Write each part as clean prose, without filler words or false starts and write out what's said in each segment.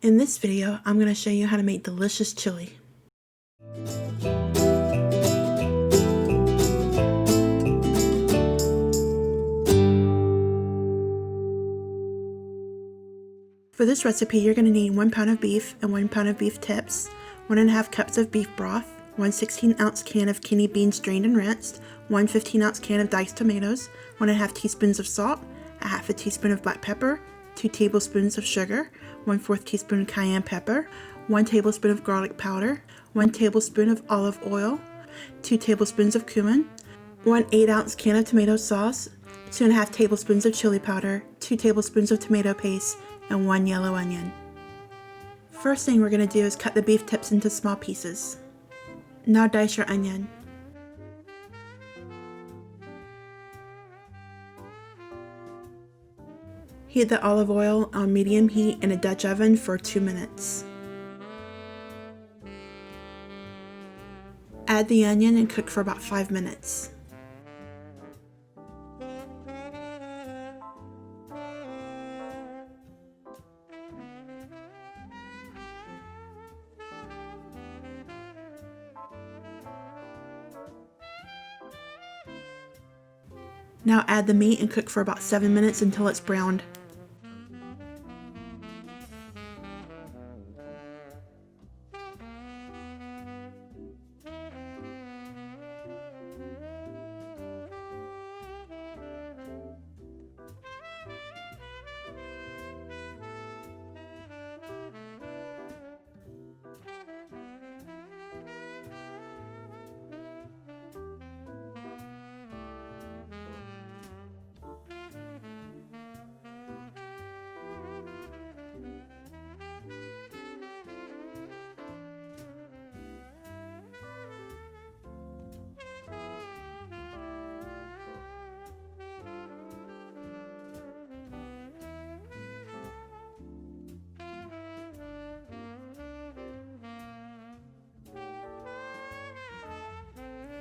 In this video, I'm going to show you how to make delicious chili. For this recipe, you're going to need 1 pound of beef and 1 pound of beef tips, 1.5 cups of beef broth, 1 16-ounce can of kidney beans drained and rinsed, 1 15-ounce can of diced tomatoes, 1.5 teaspoons of salt, 1/2 teaspoon of black pepper, 2 tablespoons of sugar, 1/4 teaspoon of cayenne pepper, 1 tablespoon of garlic powder, 1 tablespoon of olive oil, 2 tablespoons of cumin, 1 8-ounce can of tomato sauce, 2.5 tablespoons of chili powder, 2 tablespoons of tomato paste, and 1 yellow onion. First thing we're going to do is cut the beef tips into small pieces. Now dice your onion. Heat the olive oil on medium heat in a Dutch oven for 2 minutes. Add the onion and cook for about 5 minutes. Now add the meat and cook for about 7 minutes until it's browned.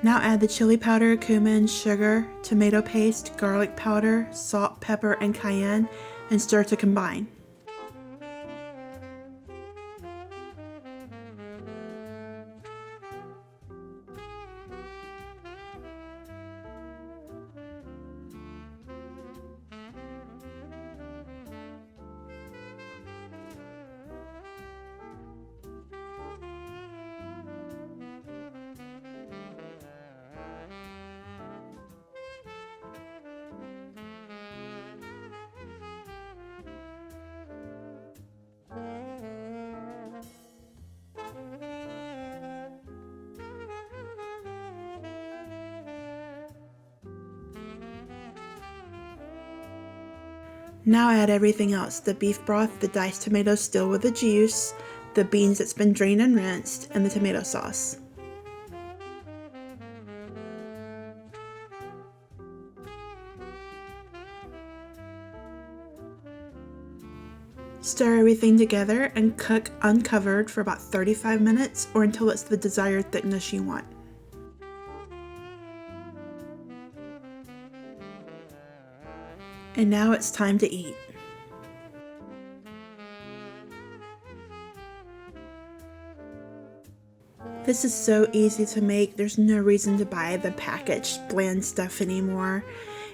Now add the chili powder, cumin, sugar, tomato paste, garlic powder, salt, pepper, and cayenne, and stir to combine. Now add everything else, the beef broth, the diced tomatoes still with the juice, the beans that's been drained and rinsed, and the tomato sauce. Stir everything together and cook uncovered for about 35 minutes or until it's the desired thickness you want. And now it's time to eat. This is so easy to make, there's no reason to buy the packaged bland stuff anymore.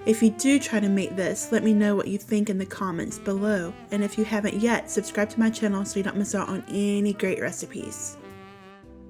If you do try to make this, let me know what you think in the comments below. And if you haven't yet, subscribe to my channel so you don't miss out on any great recipes.